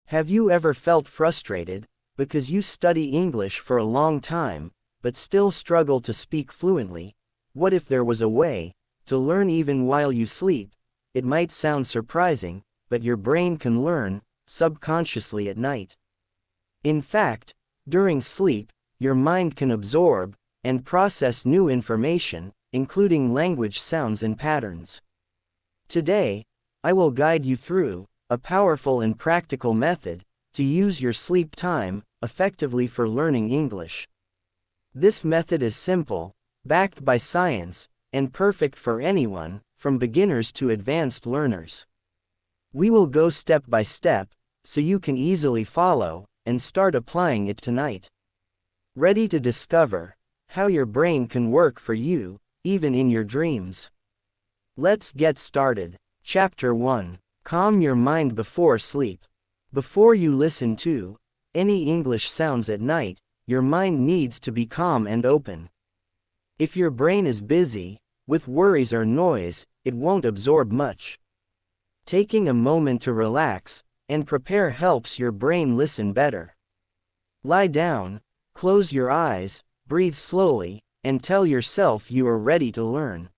Have you ever felt frustrated because you study English for a long time, but still struggle to speak fluently? What if there was a way to learn even while you sleep? It might sound surprising, but your brain can learn subconsciously at night. In fact, during sleep, your mind can absorb and process new information, including language sounds and patterns. Today, I will guide you through a powerful and practical method to use your sleep time effectively for learning English. This method is simple, backed by science, and perfect for anyone, from beginners to advanced learners. We will go step by step, so you can easily follow and start applying it tonight. Ready to discover how your brain can work for you, even in your dreams? Let's get started. Chapter 1. Calm your mind before sleep. Before you listen to any English sounds at night, your mind needs to be calm and open. If your brain is busy with worries or noise, it won't absorb much. Taking a moment to relax and prepare helps your brain listen better. Lie down, close your eyes, breathe slowly, and tell yourself you are ready to learn.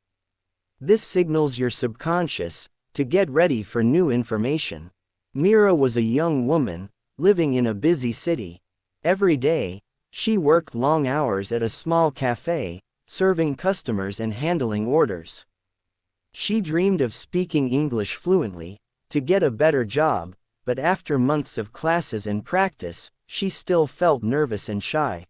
This signals your subconscious to get ready for new information. Mira was a young woman living in a busy city. Every day, she worked long hours at a small cafe, serving customers and handling orders. She dreamed of speaking English fluently to get a better job, but after months of classes and practice, she still felt nervous and shy.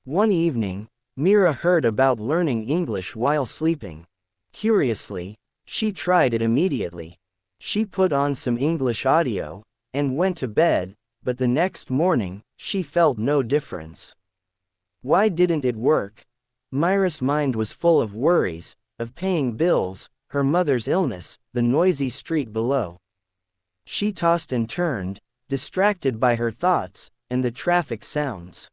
One evening, Mira heard about learning English while sleeping. Curiously, she tried it immediately. She put on some English audio and went to bed, but the next morning, she felt no difference. Why didn't it work? Mira's mind was full of worries, of paying bills, her mother's illness, the noisy street below. She tossed and turned, distracted by her thoughts and the traffic sounds.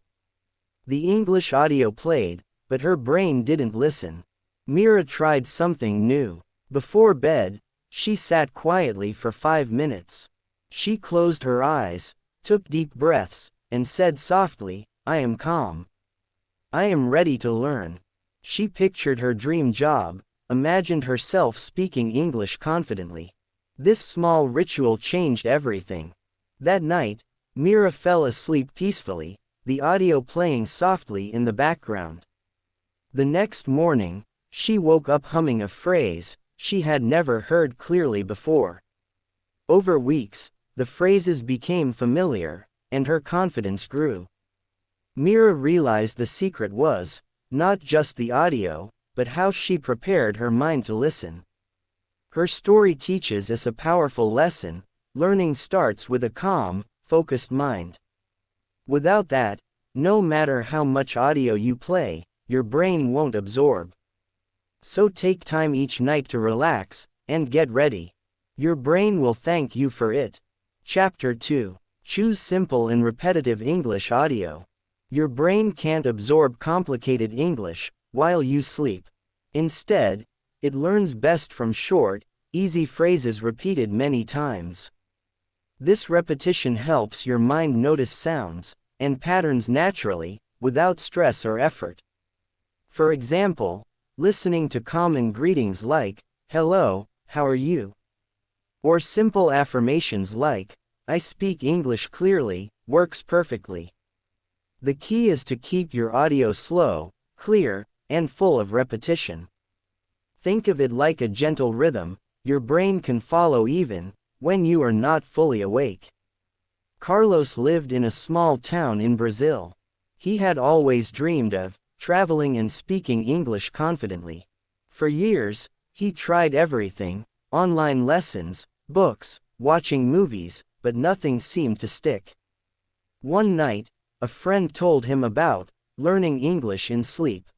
The English audio played, but her brain didn't listen. Mira tried something new. Before bed, she sat quietly for 5 minutes. She closed her eyes, took deep breaths, and said softly, "I am calm. I am ready to learn." She pictured her dream job, imagined herself speaking English confidently. This small ritual changed everything. That night, Mira fell asleep peacefully, the audio playing softly in the background. The next morning, she woke up humming a phrase she had never heard clearly before. Over weeks, the phrases became familiar, and her confidence grew. Mira realized the secret was not just the audio, but how she prepared her mind to listen. Her story teaches us a powerful lesson: learning starts with a calm, focused mind. Without that, no matter how much audio you play, your brain won't absorb. So take time each night to relax and get ready. Your brain will thank you for it. Chapter 2. Choose simple and repetitive English audio. Your brain can't absorb complicated English while you sleep. Instead, it learns best from short, easy phrases repeated many times. This repetition helps your mind notice sounds and patterns naturally, without stress or effort. For example, listening to common greetings like, "Hello, how are you?" or simple affirmations like, "I speak English clearly," works perfectly. The key is to keep your audio slow, clear, and full of repetition. Think of it like a gentle rhythm your brain can follow even when you are not fully awake. Carlos lived in a small town in Brazil. He had always dreamed of traveling and speaking English confidently. For years, he tried everything: online lessons, books, watching movies, but nothing seemed to stick. One night, a friend told him about learning English in sleep.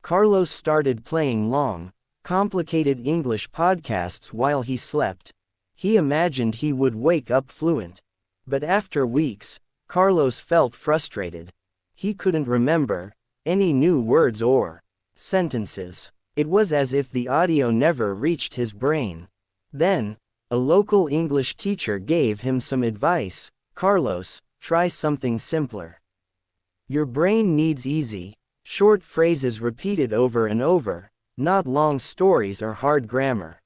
Carlos started playing long, complicated English podcasts while he slept. He imagined he would wake up fluent. But after weeks, Carlos felt frustrated. He couldn't remember any new words or sentences. It was as if the audio never reached his brain. Then, A local English teacher gave him some advice. Carlos, try something simpler. Your brain needs easy, short phrases repeated over and over, not long stories or hard grammar.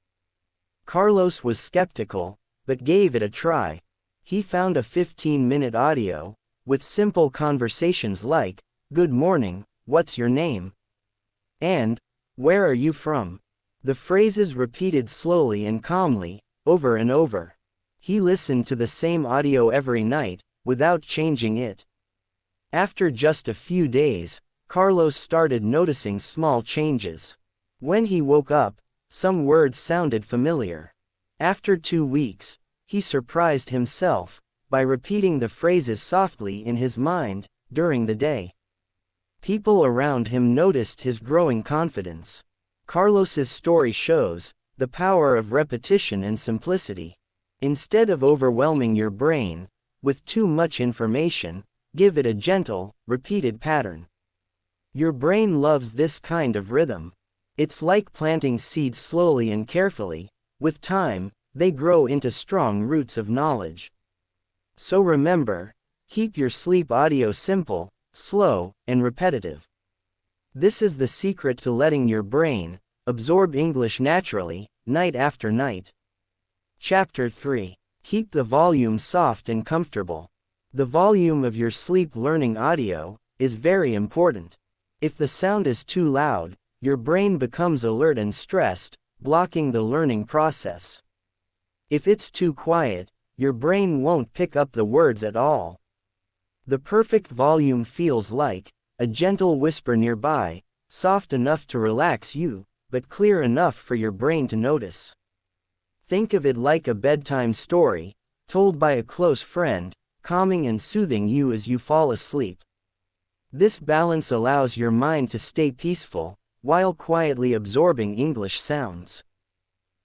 Carlos was skeptical, but gave it a try. He found a 15-minute audio, with simple conversations like, "Good morning, what's your name?" and, "Where are you from?" The phrases repeated slowly and calmly, over and over. He listened to the same audio every night, without changing it. After just a few days, Carlos started noticing small changes. When he woke up, some words sounded familiar. After 2 weeks, he surprised himself by repeating the phrases softly in his mind during the day. People around him noticed his growing confidence. Carlos's story shows the power of repetition and simplicity. Instead of overwhelming your brain with too much information, give it a gentle, repeated pattern. Your brain loves this kind of rhythm. It's like planting seeds slowly and carefully. With time, they grow into strong roots of knowledge. So remember, keep your sleep audio simple, slow, and repetitive. This is the secret to letting your brain absorb English naturally, night after night. Chapter 3. Keep the volume soft and comfortable. The volume of your sleep learning audio is very important. If the sound is too loud, your brain becomes alert and stressed, blocking the learning process. If it's too quiet, your brain won't pick up the words at all. The perfect volume feels like a gentle whisper nearby, soft enough to relax you, but clear enough for your brain to notice. Think of it like a bedtime story, told by a close friend, calming and soothing you as you fall asleep. This balance allows your mind to stay peaceful, while quietly absorbing English sounds.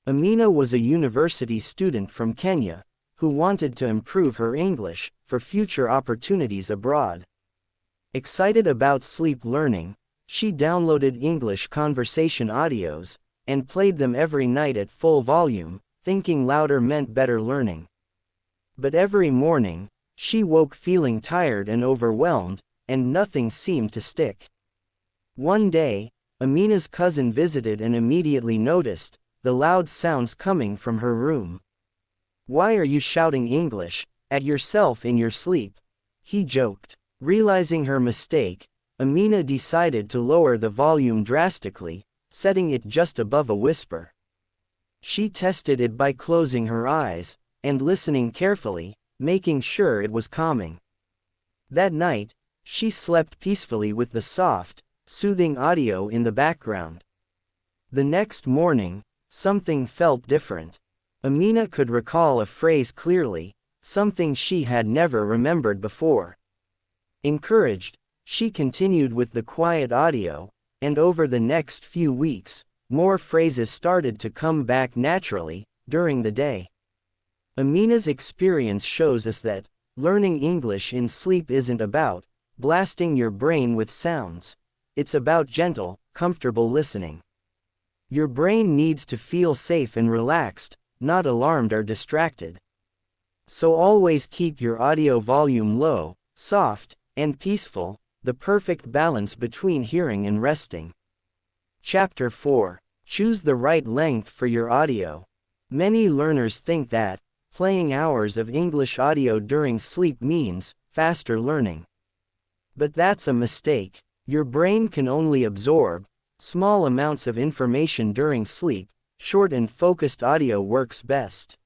Amina was a university student from Kenya, who wanted to improve her English for future opportunities abroad. Excited about sleep learning, she downloaded English conversation audios and played them every night at full volume, thinking louder meant better learning. But every morning, she woke feeling tired and overwhelmed, and nothing seemed to stick. One day, Amina's cousin visited and immediately noticed the loud sounds coming from her room. "Why are you shouting English at yourself in your sleep?" he joked. Realizing her mistake, Amina decided to lower the volume drastically, setting it just above a whisper. She tested it by closing her eyes and listening carefully, making sure it was calming. That night, she slept peacefully with the soft, soothing audio in the background. The next morning, something felt different. Amina could recall a phrase clearly, something she had never remembered before. Encouraged, she continued with the quiet audio, and over the next few weeks, more phrases started to come back naturally during the day. Amina's experience shows us that learning English in sleep isn't about blasting your brain with sounds. It's about gentle, comfortable listening. Your brain needs to feel safe and relaxed, not alarmed or distracted. So always keep your audio volume low, soft, and peaceful, the perfect balance between hearing and resting. Chapter 4. Choose the right length for your audio. Many learners think that playing hours of English audio during sleep means faster learning. But that's a mistake. Your brain can only absorb small amounts of information during sleep. Short and focused audio works best.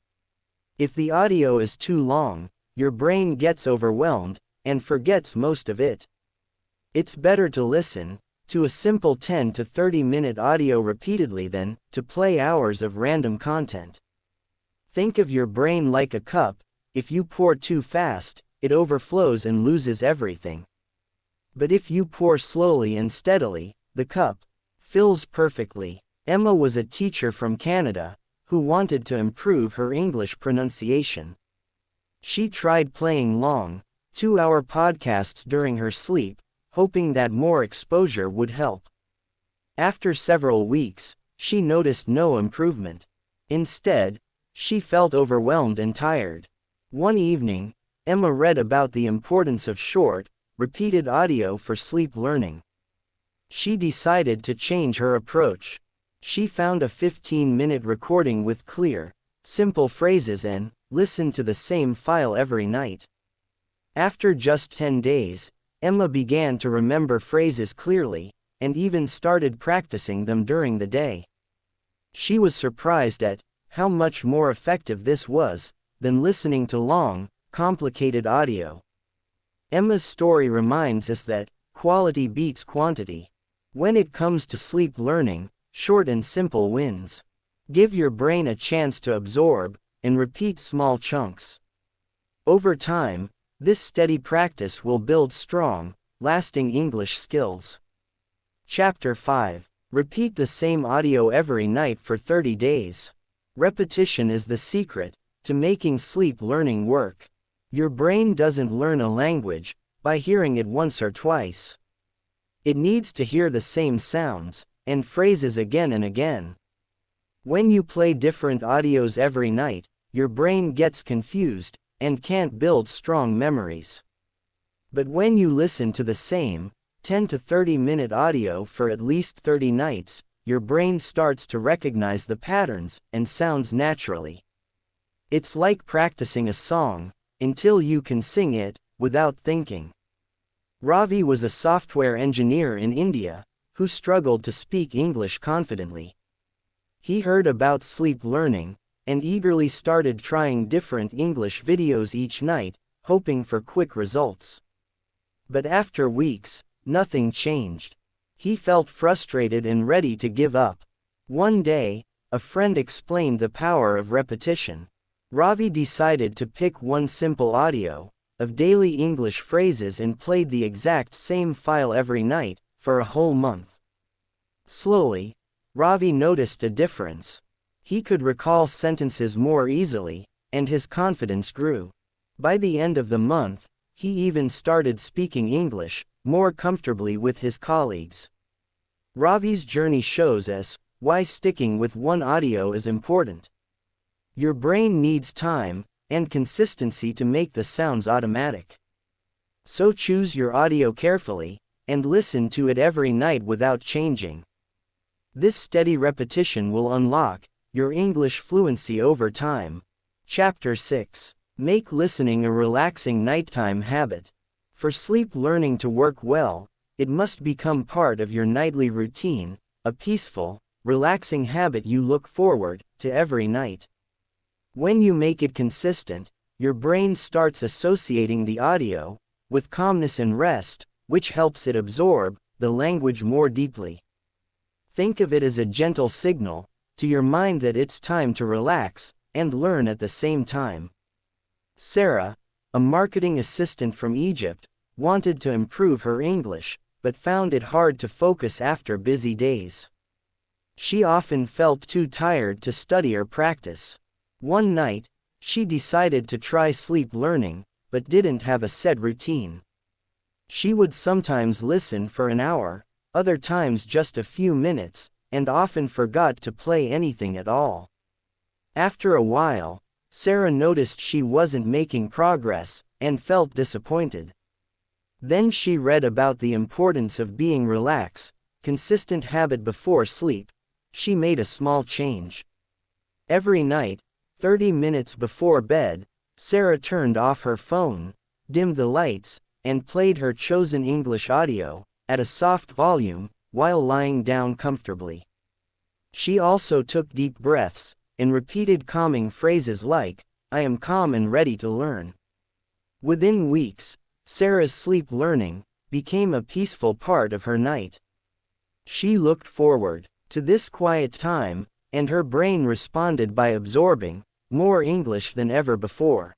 If the audio is too long, your brain gets overwhelmed and forgets most of it. It's better to listen to a simple 10 to 30-minute audio repeatedly than to play hours of random content. Think of your brain like a cup. If you pour too fast, it overflows and loses everything. But if you pour slowly and steadily, the cup fills perfectly. Emma was a teacher from Canada who wanted to improve her English pronunciation. She tried playing long, 2-hour podcasts during her sleep, hoping that more exposure would help. After several weeks, she noticed no improvement. Instead, She felt overwhelmed and tired. One evening, Emma read about the importance of short, repeated audio for sleep learning. She decided to change her approach. She found a 15-minute recording with clear, simple phrases and listened to the same file every night. After just 10 days, Emma began to remember phrases clearly, and even started practicing them during the day. She was surprised at how much more effective this was than listening to long, complicated audio. Emma's story reminds us that quality beats quantity. When it comes to sleep learning, short and simple wins. Give your brain a chance to absorb and repeat small chunks. Over time, this steady practice will build strong, lasting English skills. Chapter 5. Repeat the same audio every night for 30 days. Repetition is the secret to making sleep learning work. Your brain doesn't learn a language by hearing it once or twice. It needs to hear the same sounds and phrases again and again. When you play different audios every night, your brain gets confused and can't build strong memories. But when you listen to the same 10 to 30-minute audio for at least 30 nights, your brain starts to recognize the patterns and sounds naturally. It's like practicing a song until you can sing it without thinking. Ravi was a software engineer in India who struggled to speak English confidently. He heard about sleep learning and eagerly started trying different English videos each night, hoping for quick results. But after weeks, nothing changed. He felt frustrated and ready to give up. One day, a friend explained the power of repetition. Ravi decided to pick one simple audio of daily English phrases and played the exact same file every night for a whole month. Slowly, Ravi noticed a difference. He could recall sentences more easily, and his confidence grew. By the end of the month, he even started speaking English more comfortably with his colleagues. Ravi's journey shows us why sticking with one audio is important. Your brain needs time and consistency to make the sounds automatic. So choose your audio carefully and listen to it every night without changing. This steady repetition will unlock your English fluency over time. Chapter 6. Make listening a relaxing nighttime habit. For sleep learning to work well, it must become part of your nightly routine, a peaceful, relaxing habit you look forward to every night. When you make it consistent, your brain starts associating the audio with calmness and rest, which helps it absorb the language more deeply. Think of it as a gentle signal to your mind that it's time to relax and learn at the same time. Sarah, a marketing assistant from Egypt, wanted to improve her English, but found it hard to focus after busy days. She often felt too tired to study or practice. One night, she decided to try sleep learning, but didn't have a set routine. She would sometimes listen for an hour, other times just a few minutes, and often forgot to play anything at all. After a while, Sarah noticed she wasn't making progress and felt disappointed. Then she read about the importance of being relaxed, consistent habit before sleep. She made a small change. Every night, 30 minutes before bed, Sarah turned off her phone, dimmed the lights, and played her chosen English audio at a soft volume while lying down comfortably. She also took deep breaths and repeated calming phrases like, "I am calm and ready to learn." Within weeks, Sarah's sleep learning became a peaceful part of her night. She looked forward to this quiet time, and her brain responded by absorbing more English than ever before.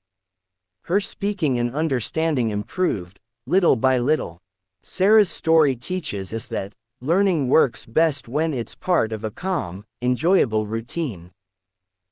Her speaking and understanding improved, little by little. Sarah's story teaches us that learning works best when it's part of a calm, enjoyable routine.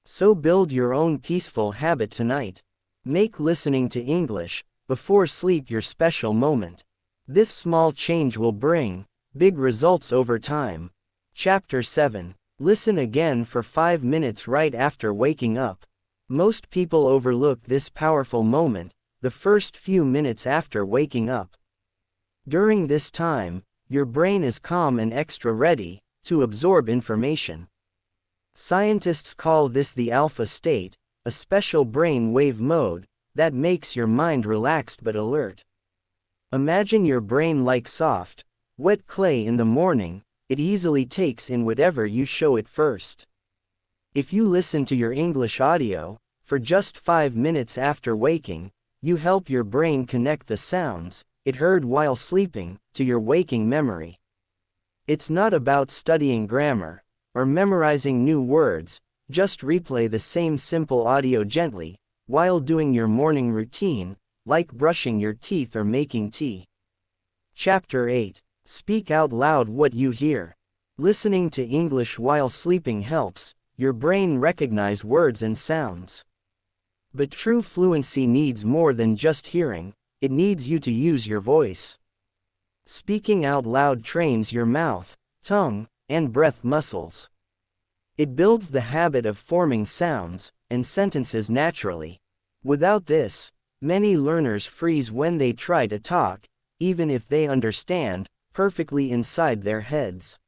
So build your own peaceful habit tonight. Make listening to English before sleep your special moment. This small change will bring big results over time. Chapter 7. Listen again for 5 minutes right after waking up. Most people overlook this powerful moment, the first few minutes after waking up. During this time, your brain is calm and extra ready to absorb information. Scientists call this the alpha state, a special brain wave mode that makes your mind relaxed but alert. Imagine your brain like soft, wet clay in the morning. It easily takes in whatever you show it first. If you listen to your English audio for just 5 minutes after waking, you help your brain connect the sounds it heard while sleeping to your waking memory. It's not about studying grammar or memorizing new words, just replay the same simple audio gently while doing your morning routine, like brushing your teeth or making tea. Chapter 8. Speak out loud what you hear. Listening to English while sleeping helps your brain recognize words and sounds. But true fluency needs more than just hearing, it needs you to use your voice. Speaking out loud trains your mouth, tongue, and breath muscles. It builds the habit of forming sounds and sentences naturally. Without this, many learners freeze when they try to talk, even if they understand perfectly inside their heads.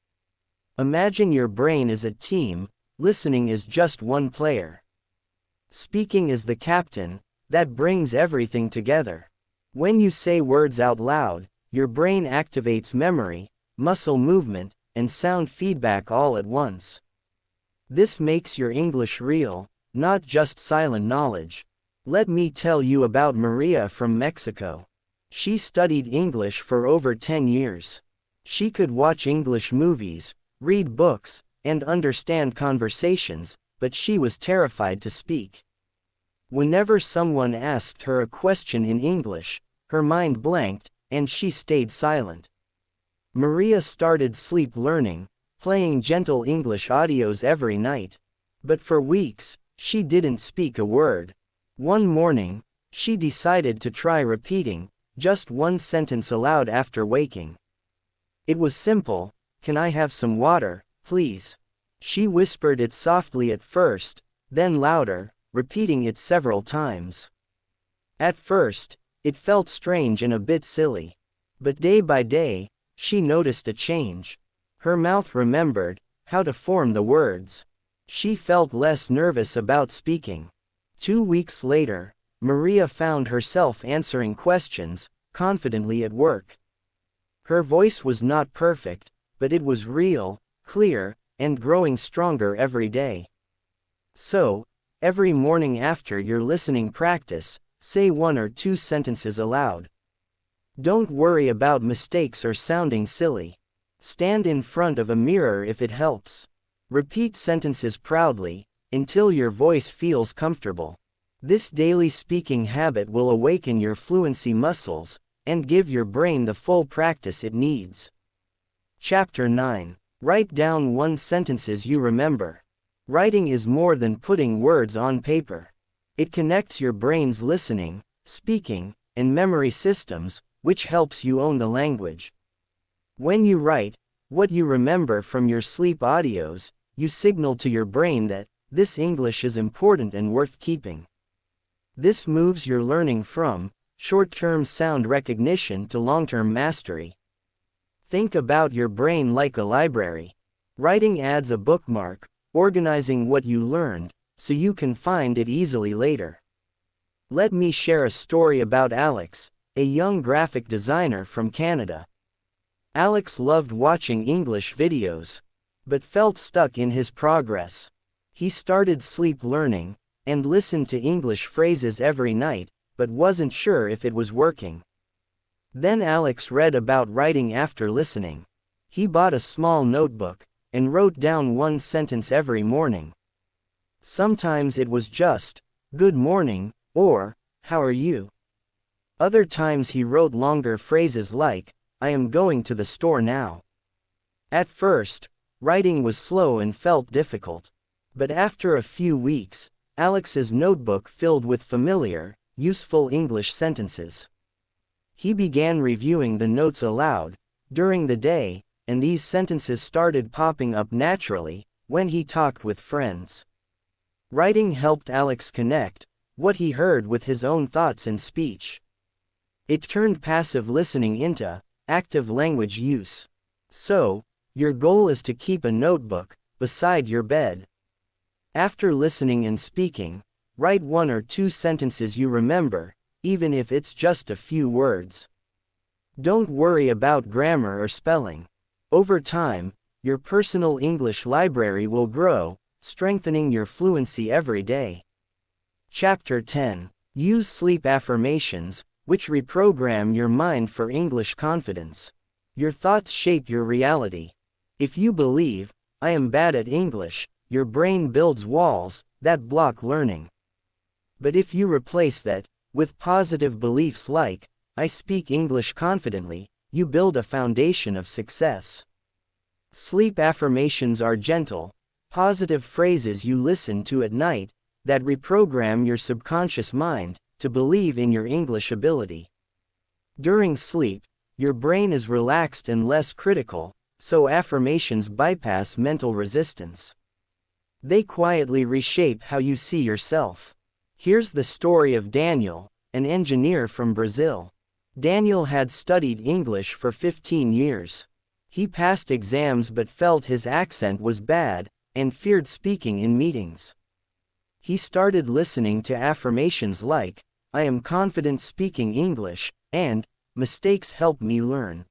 Imagine your brain is a team, listening is just one player. Speaking is the captain that brings everything together. When you say words out loud, your brain activates memory, muscle movement, and sound feedback all at once. This makes your English real, not just silent knowledge. Let me tell you about Maria from Mexico. She studied English for over 10 years. She could watch English movies, read books, and understand conversations, but she was terrified to speak. Whenever someone asked her a question in English, her mind blanked, and she stayed silent. Maria started sleep learning, playing gentle English audios every night. But for weeks, she didn't speak a word. One morning, she decided to try repeating just one sentence aloud after waking. It was simple: "Can I have some water, please?" She whispered it softly at first, then louder, repeating it several times. At first, it felt strange and a bit silly. But day by day, she noticed a change. Her mouth remembered how to form the words. She felt less nervous about speaking. 2 weeks later, Maria found herself answering questions confidently at work. Her voice was not perfect, but it was real, clear, and growing stronger every day. So, every morning after your listening practice, say 1 or 2 sentences aloud. Don't worry about mistakes or sounding silly. Stand in front of a mirror if it helps. Repeat sentences proudly until your voice feels comfortable. This daily speaking habit will awaken your fluency muscles and give your brain the full practice it needs. Chapter 9. Write down 1 sentences you remember. Writing is more than putting words on paper. It connects your brain's listening, speaking, and memory systems, which helps you own the language. When you write what you remember from your sleep audios, you signal to your brain that this English is important and worth keeping. This moves your learning from short-term sound recognition to long-term mastery. Think about your brain like a library. Writing adds a bookmark, organizing what you learned, so you can find it easily later. Let me share a story about Alex, a young graphic designer from Canada. Alex loved watching English videos, but felt stuck in his progress. He started sleep learning and listened to English phrases every night, but wasn't sure if it was working. Then Alex read about writing after listening. He bought a small notebook and wrote down 1 sentence every morning. Sometimes it was just, "Good morning," or "How are you?" Other times he wrote longer phrases like, "I am going to the store now." At first, writing was slow and felt difficult. But after a few weeks, Alex's notebook filled with familiar, useful English sentences. He began reviewing the notes aloud during the day, and these sentences started popping up naturally when he talked with friends. Writing helped Alex connect what he heard with his own thoughts and speech. It turned passive listening into active language use. So, your goal is to keep a notebook beside your bed. After listening and speaking, write 1 or 2 sentences you remember, even if it's just a few words. Don't worry about grammar or spelling. Over time, your personal English library will grow, strengthening your fluency every day. Chapter 10. Use sleep affirmations, which reprogram your mind for English confidence. Your thoughts shape your reality. If you believe, "I am bad at English," your brain builds walls that block learning. But if you replace that with positive beliefs like, "I speak English confidently," you build a foundation of success. Sleep affirmations are gentle, positive phrases you listen to at night that reprogram your subconscious mind to believe in your English ability. During sleep, your brain is relaxed and less critical, so affirmations bypass mental resistance. They quietly reshape how you see yourself. Here's the story of Daniel, an engineer from Brazil. Daniel had studied English for 15 years. He passed exams but felt his accent was bad and feared speaking in meetings. He started listening to affirmations like, "I am confident speaking English," and "Mistakes help me learn."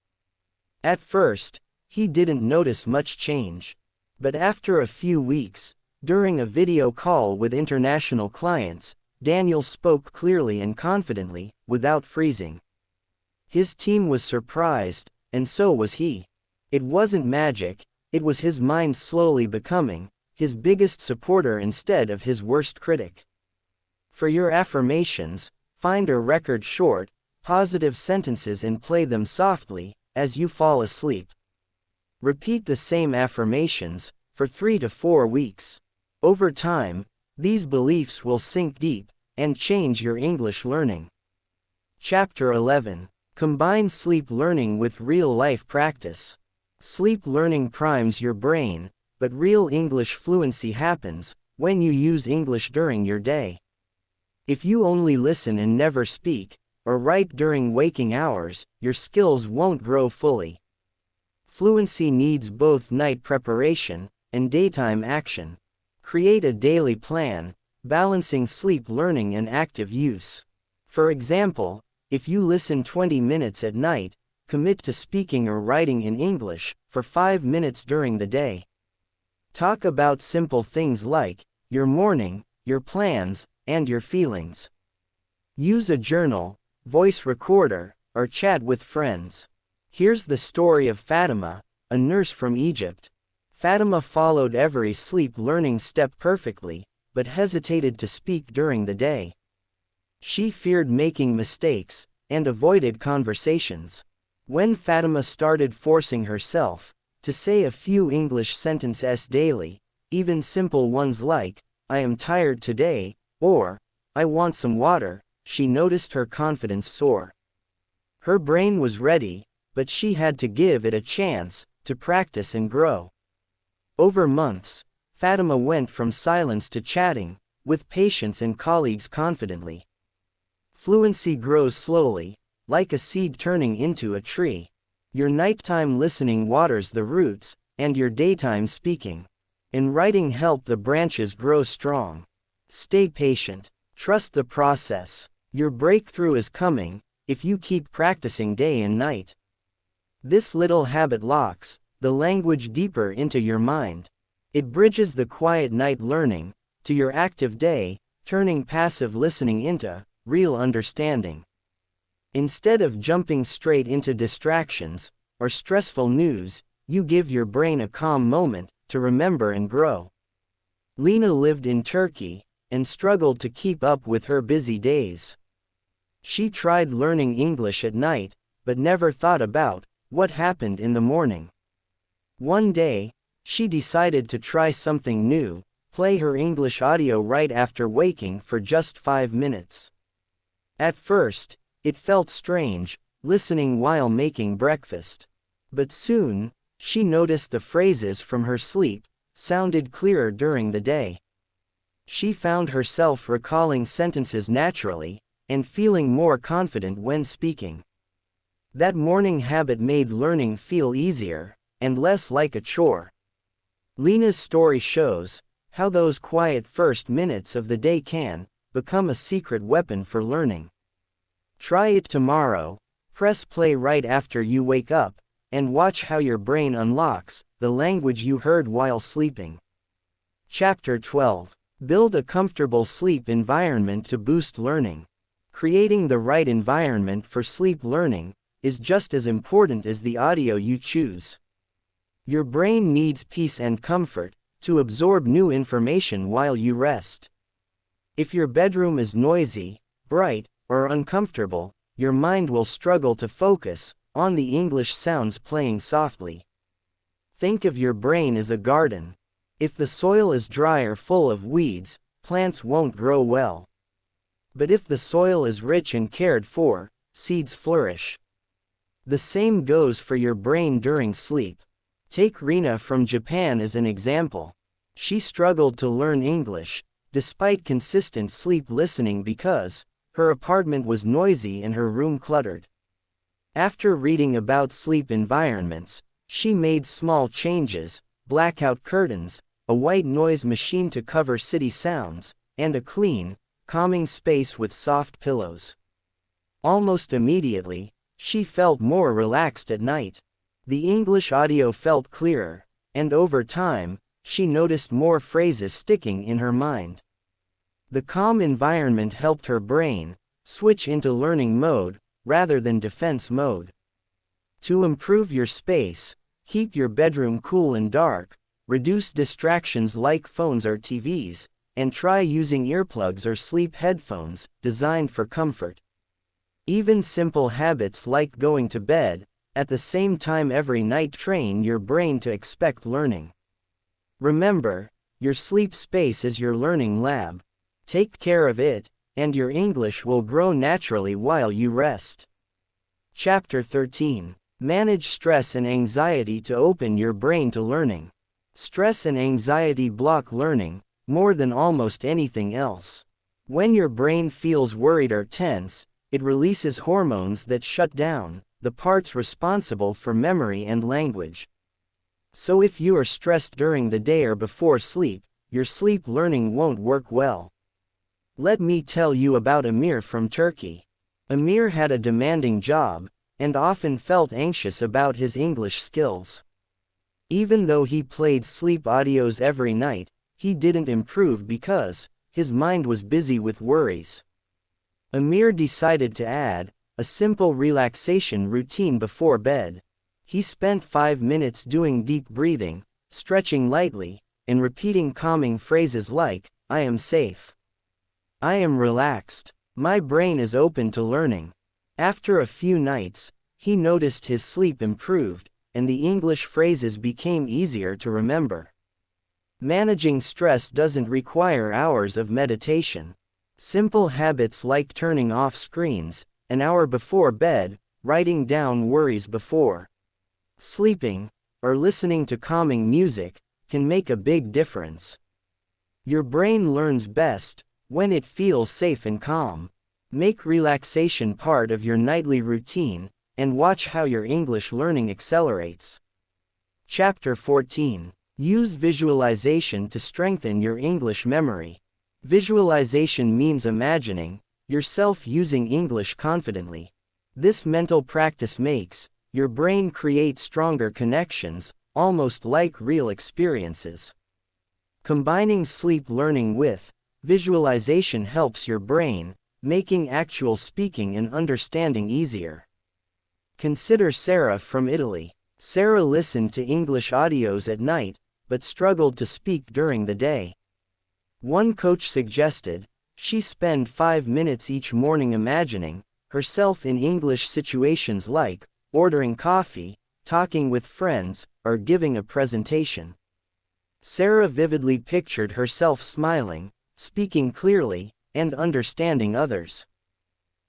At first, he didn't notice much change. But after a few weeks, during a video call with international clients, Daniel spoke clearly and confidently, without freezing. His team was surprised, and so was he. It wasn't magic, it was his mind slowly becoming his biggest supporter instead of his worst critic. For your affirmations, find a record short, positive sentences and play them softly as you fall asleep. Repeat the same affirmations for 3 to 4 weeks. Over time, these beliefs will sink deep and change your English learning. Chapter 11. Combine sleep learning with real-life practice. Sleep learning primes your brain, but real English fluency happens when you use English during your day. If you only listen and never speak, or write during waking hours, your skills won't grow fully. Fluency needs both night preparation and daytime action. Create a daily plan, balancing sleep learning and active use. For example, if you listen 20 minutes at night, commit to speaking or writing in English for 5 minutes during the day. Talk about simple things like your morning, your plans, and your feelings. Use a journal, voice recorder, or chat with friends. Here's the story of Fatima, a nurse from Egypt. Fatima followed every sleep learning step perfectly, but hesitated to speak during the day. She feared making mistakes and avoided conversations. When Fatima started forcing herself to say a few English sentences daily, even simple ones like, "I am tired today," or "I want some water," she noticed her confidence soar. Her brain was ready, but she had to give it a chance to practice and grow. Over months, Fatima went from silence to chatting with patients and colleagues confidently. Fluency grows slowly, like a seed turning into a tree. Your nighttime listening waters the roots, and your daytime speaking and writing help the branches grow strong. Stay patient. Trust the process. Your breakthrough is coming if you keep practicing day and night. This little habit locks the language deeper into your mind. It bridges the quiet night learning to your active day, turning passive listening into real understanding. Instead of jumping straight into distractions or stressful news, you give your brain a calm moment to remember and grow. Lena lived in Turkey and struggled to keep up with her busy days. She tried learning English at night, but never thought about what happened in the morning. One day, she decided to try something new, play her English audio right after waking for just 5 minutes. At first, it felt strange, listening while making breakfast. But soon, she noticed the phrases from her sleep sounded clearer during the day. She found herself recalling sentences naturally, and feeling more confident when speaking. That morning habit made learning feel easier, and less like a chore. Lena's story shows how those quiet first minutes of the day can become a secret weapon for learning. Try it tomorrow. Press play right after you wake up, and watch how your brain unlocks the language you heard while sleeping. Chapter 12. Build a comfortable sleep environment to boost learning. Creating the right environment for sleep learning is just as important as the audio you choose. Your brain needs peace and comfort to absorb new information while you rest. If your bedroom is noisy, bright, or uncomfortable, your mind will struggle to focus on the English sounds playing softly. Think of your brain as a garden. If the soil is dry or full of weeds, plants won't grow well. But if the soil is rich and cared for, seeds flourish. The same goes for your brain during sleep. Take Rina from Japan as an example. She struggled to learn English, despite consistent sleep listening because her apartment was noisy and her room cluttered. After reading about sleep environments, she made small changes: blackout curtains, a white noise machine to cover city sounds, and a clean, calming space with soft pillows. Almost immediately, she felt more relaxed at night. The English audio felt clearer, and over time, she noticed more phrases sticking in her mind. The calm environment helped her brain switch into learning mode rather than defense mode. To improve your space, keep your bedroom cool and dark, reduce distractions like phones or TVs, and try using earplugs or sleep headphones designed for comfort. Even simple habits like going to bed at the same time every night train your brain to expect learning. Remember, your sleep space is your learning lab. Take care of it, and your English will grow naturally while you rest. Chapter 13. Manage stress and anxiety to open your brain to learning. Stress and anxiety block learning more than almost anything else. When your brain feels worried or tense, it releases hormones that shut down the parts responsible for memory and language. So if you are stressed during the day or before sleep, your sleep learning won't work well. Let me tell you about Amir from Turkey. Amir had a demanding job, and often felt anxious about his English skills. Even though he played sleep audios every night, he didn't improve because his mind was busy with worries. Amir decided to add a simple relaxation routine before bed. He spent 5 minutes doing deep breathing, stretching lightly, and repeating calming phrases like, "I am safe. I am relaxed. My brain is open to learning." After a few nights, he noticed his sleep improved, and the English phrases became easier to remember. Managing stress doesn't require hours of meditation. Simple habits like turning off screens an hour before bed, writing down worries before sleeping, or listening to calming music can make a big difference. Your brain learns best when it feels safe and calm. Make relaxation part of your nightly routine, and watch how your English learning accelerates. Chapter 14. Use visualization to strengthen your English memory. Visualization means imagining yourself using English confidently. This mental practice makes your brain create stronger connections, almost like real experiences. Combining sleep learning with visualization helps your brain, making actual speaking and understanding easier. Consider Sarah from Italy. Sarah listened to English audios at night, but struggled to speak during the day. One coach suggested she spend 5 minutes each morning imagining herself in English situations like ordering coffee, talking with friends, or giving a presentation. Sarah vividly pictured herself smiling, speaking clearly, and understanding others.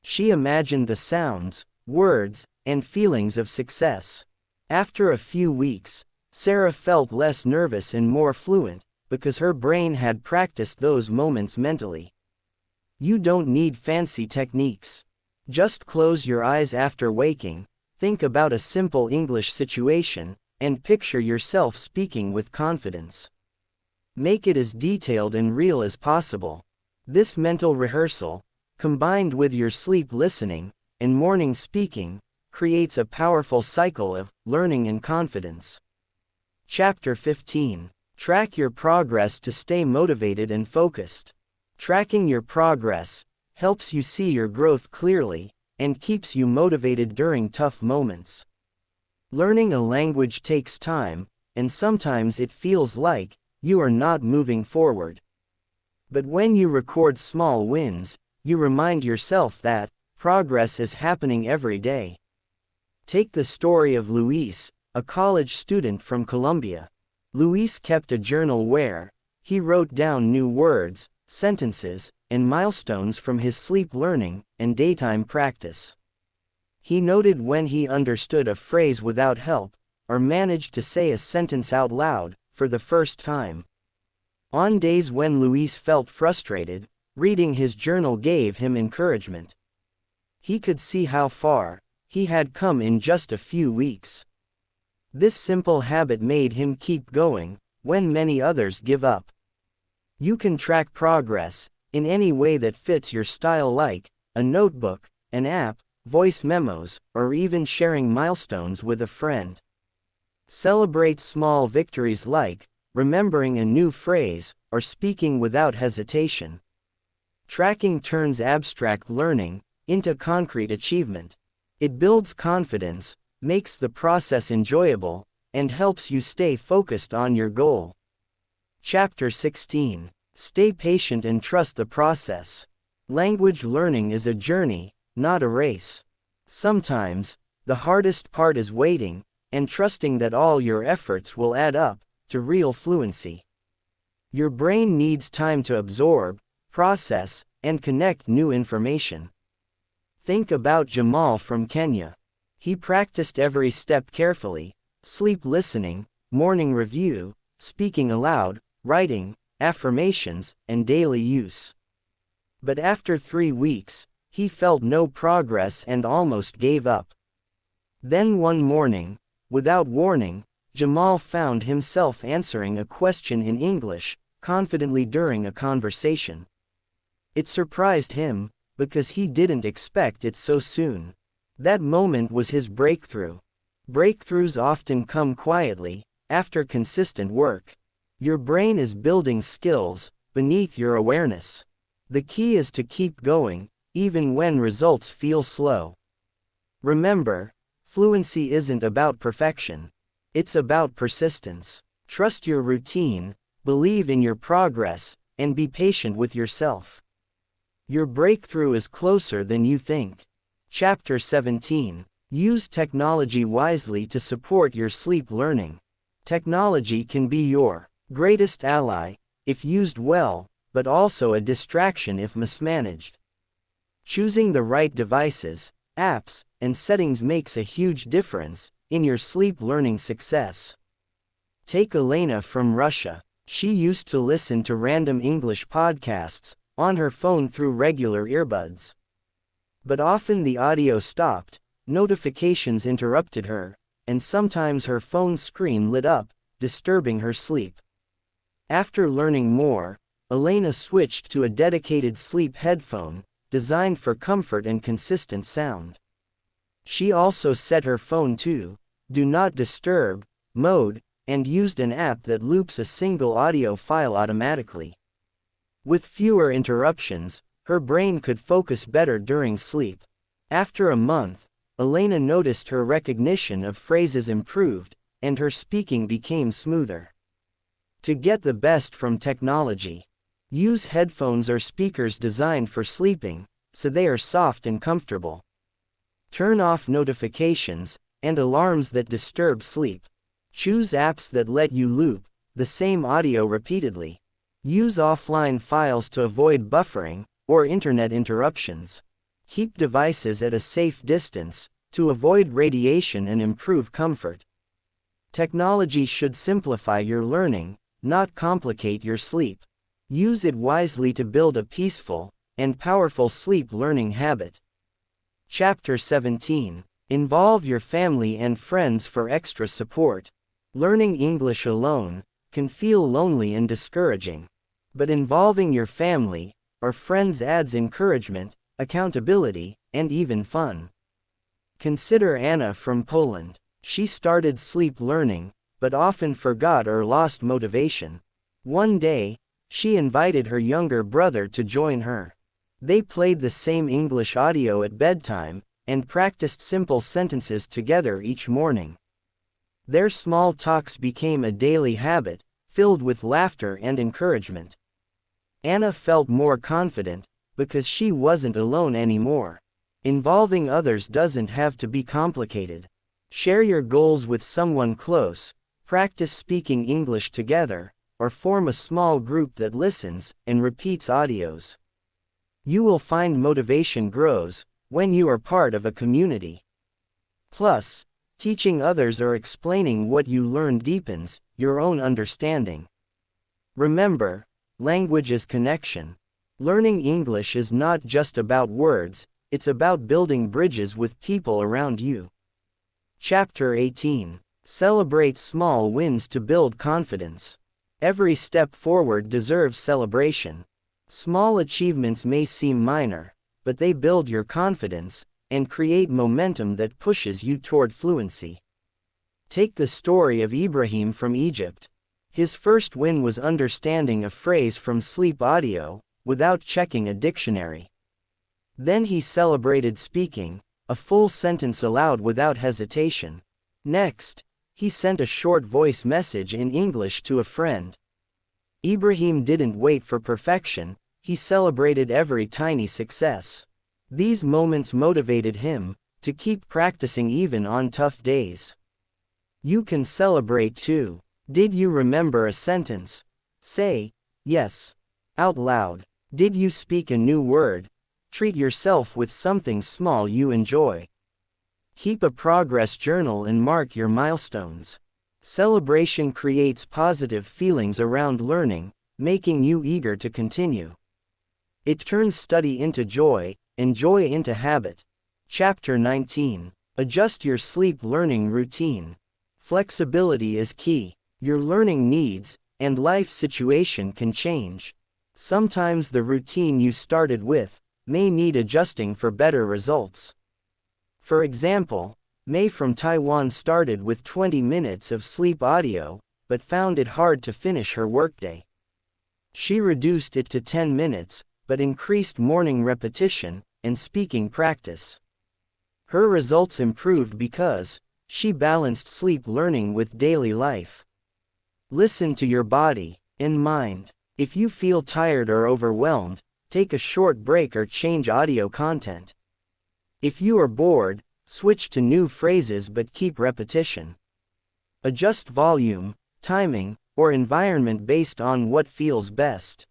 She imagined the sounds, words, and feelings of success. After a few weeks, Sarah felt less nervous and more fluent, because her brain had practiced those moments mentally. You don't need fancy techniques. Just close your eyes after waking, think about a simple English situation, and picture yourself speaking with confidence. Make it as detailed and real as possible. This mental rehearsal, combined with your sleep listening and morning speaking, creates a powerful cycle of learning and confidence. Chapter 15. Track your progress to stay motivated and focused. Tracking your progress helps you see your growth clearly and keeps you motivated during tough moments. Learning a language takes time, and sometimes it feels like you are not moving forward. But when you record small wins, you remind yourself that progress is happening every day. Take the story of Luis, a college student from Colombia. Luis kept a journal where he wrote down new words, sentences, and milestones from his sleep learning and daytime practice. He noted when he understood a phrase without help, or managed to say a sentence out loud for the first time. On days when Luis felt frustrated, reading his journal gave him encouragement. He could see how far he had come in just a few weeks. This simple habit made him keep going when many others give up. You can track progress in any way that fits your style, like a notebook, an app, voice memos, or even sharing milestones with a friend. Celebrate small victories like remembering a new phrase or speaking without hesitation. Tracking turns abstract learning into concrete achievement. It builds confidence, makes the process enjoyable, and helps you stay focused on your goal. Chapter 16. Stay patient and trust the process. Language learning is a journey, not a race. Sometimes, the hardest part is waiting and trusting that all your efforts will add up to real fluency. Your brain needs time to absorb, process, and connect new information. Think about Jamal from Kenya. He practiced every step carefully: sleep listening, morning review, speaking aloud, writing, affirmations, and daily use. But after 3 weeks, he felt no progress and almost gave up. Then one morning, without warning, Jamal found himself answering a question in English confidently during a conversation. It surprised him, because he didn't expect it so soon. That moment was his breakthrough. Breakthroughs often come quietly, after consistent work. Your brain is building skills beneath your awareness. The key is to keep going, even when results feel slow. Remember, fluency isn't about perfection. It's about persistence. Trust your routine, believe in your progress, and be patient with yourself. Your breakthrough is closer than you think. Chapter 17. Use technology wisely to support your sleep learning. Technology can be your greatest ally if used well, but also a distraction if mismanaged. Choosing the right devices, apps, and settings makes a huge difference in your sleep learning success. Take Elena from Russia. She used to listen to random English podcasts on her phone through regular earbuds. But often the audio stopped, notifications interrupted her, and sometimes her phone screen lit up, disturbing her sleep. After learning more, Elena switched to a dedicated sleep headphone, designed for comfort and consistent sound. She also set her phone to Do Not Disturb mode, and used an app that loops a single audio file automatically. With fewer interruptions, her brain could focus better during sleep. After a month, Elena noticed her recognition of phrases improved, and her speaking became smoother. To get the best from technology, use headphones or speakers designed for sleeping, so they are soft and comfortable. Turn off notifications and alarms that disturb sleep. Choose apps that let you loop the same audio repeatedly. Use offline files to avoid buffering or internet interruptions. Keep devices at a safe distance to avoid radiation and improve comfort. Technology should simplify your learning, not complicate your sleep. Use it wisely to build a peaceful and powerful sleep learning habit. Chapter 17. Involve your family and friends for extra support. Learning English alone can feel lonely and discouraging. But involving your family or friends adds encouragement, accountability, and even fun. Consider Anna from Poland. She started sleep learning, but often forgot or lost motivation. One day, she invited her younger brother to join her. They played the same English audio at bedtime, and practiced simple sentences together each morning. Their small talks became a daily habit, filled with laughter and encouragement. Anna felt more confident, because she wasn't alone anymore. Involving others doesn't have to be complicated. Share your goals with someone close, practice speaking English together, or form a small group that listens and repeats audios. You will find motivation grows when you are part of a community. Plus, teaching others or explaining what you learn deepens your own understanding. Remember, language is connection. Learning English is not just about words, it's about building bridges with people around you. Chapter 18. Celebrate small wins to build confidence. Every step forward deserves celebration. Small achievements may seem minor, but they build your confidence and create momentum that pushes you toward fluency. Take the story of Ibrahim from Egypt. His first win was understanding a phrase from sleep audio without checking a dictionary. Then he celebrated speaking a full sentence aloud without hesitation. Next, he sent a short voice message in English to a friend. Ibrahim didn't wait for perfection, he celebrated every tiny success. These moments motivated him to keep practicing even on tough days. You can celebrate too. Did you remember a sentence? Say, yes, out loud. Did you speak a new word? Treat yourself with something small you enjoy. Keep a progress journal and mark your milestones. Celebration creates positive feelings around learning, making you eager to continue. It turns study into joy, and joy into habit. Chapter 19. Adjust your sleep learning routine. Flexibility is key. Your learning needs and life situation can change. Sometimes the routine you started with may need adjusting for better results. For example, May from Taiwan started with 20 minutes of sleep audio, but found it hard to finish her workday. She reduced it to 10 minutes, but increased morning repetition and speaking practice. Her results improved because she balanced sleep learning with daily life. Listen to your body and mind. If you feel tired or overwhelmed, take a short break or change audio content. If you are bored, switch to new phrases but keep repetition. Adjust volume, timing, or environment based on what feels best.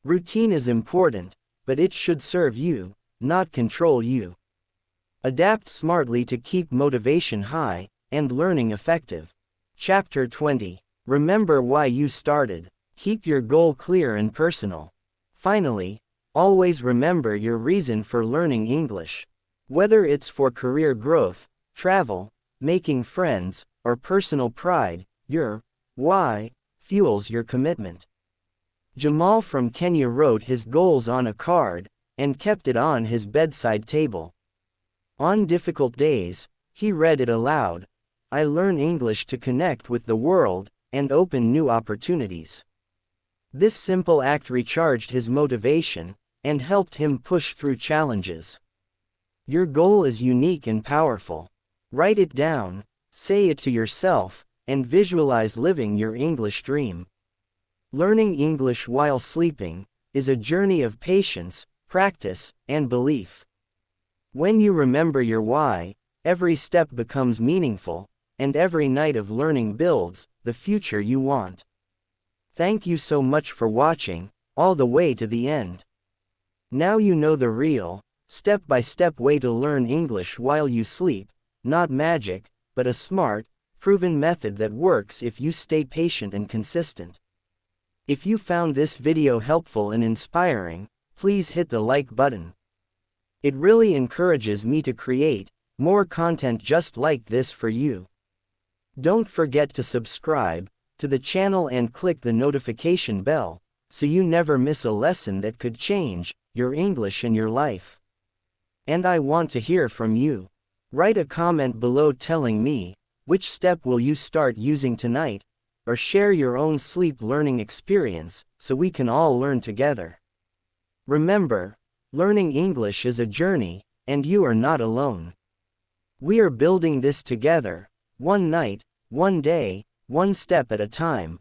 Routine is important, but it should serve you, not control you. Adapt smartly to keep motivation high and learning effective. Chapter 20. Remember why you started. Keep your goal clear and personal. Finally, always remember your reason for learning English. Whether it's for career growth, travel, making friends, or personal pride, your why fuels your commitment. Jamal from Kenya wrote his goals on a card and kept it on his bedside table. On difficult days, he read it aloud. I learn English to connect with the world and open new opportunities. This simple act recharged his motivation and helped him push through challenges. Your goal is unique and powerful. Write it down, say it to yourself, and visualize living your English dream. Learning English while sleeping is a journey of patience, practice, and belief. When you remember your why, every step becomes meaningful, and every night of learning builds the future you want. Thank you so much for watching, all the way to the end. Now you know the real, step-by-step way to learn English while you sleep, not magic, but a smart, proven method that works if you stay patient and consistent. If you found this video helpful and inspiring, please hit the like button. It really encourages me to create more content just like this for you. Don't forget to subscribe to the channel and click the notification bell, so you never miss a lesson that could change your English and your life. And I want to hear from you. Write a comment below telling me, which step will you start using tonight, or share your own sleep learning experience, so we can all learn together. Remember, learning English is a journey, and you are not alone. We are building this together, one night, one day, one step at a time.